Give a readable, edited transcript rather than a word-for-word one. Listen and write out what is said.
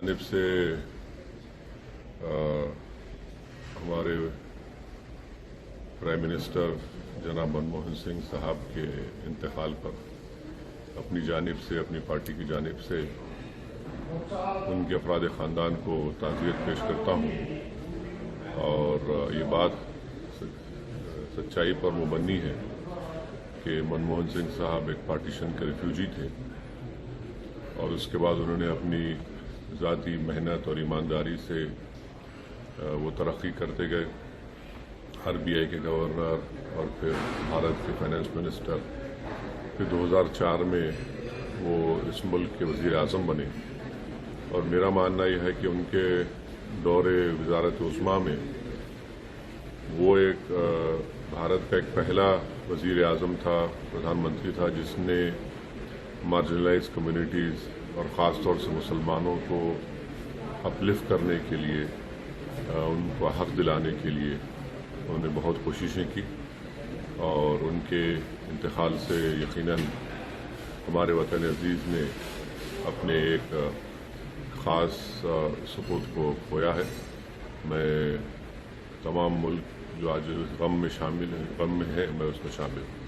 جانب سے ہمارے پرائم منسٹر جناب منموہن سنگھ صاحب کے انتقال پر اپنی جانب سے اپنی پارٹی کی جانب سے ان کے افراد خاندان کو تعزیت پیش کرتا ہوں اور یہ بات سچائی پر مبنی ہے کہ منموہن سنگھ صاحب ایک پارٹیشن کے ریفیوجی تھے اور اس کے بعد انہوں نے اپنی ذاتی محنت اور ایمانداری سے وہ ترقی کرتے گئے، RBI کے گورنر اور پھر بھارت کے فائنانس منسٹر، پھر 2004 میں وہ اس ملک کے وزیر اعظم بنے اور میرا ماننا یہ ہے کہ ان کے دور وزارت عظمیٰ میں وہ ایک بھارت کا ایک پہلا وزیر اعظم تھا، پردھان منتری تھا جس نے مارجنلائز کمیونٹیز اور خاص طور سے مسلمانوں کو اپلفٹ کرنے کے لیے، ان کو حق دلانے کے لیے انہوں نے بہت کوششیں کی اور ان کے انتقال سے یقیناً ہمارے وطن عزیز نے اپنے ایک خاص سپوت کو کھویا ہے۔ میں تمام ملک جو آج غم میں شامل ہیں، غم میں ہے، میں اس میں شامل ہوں۔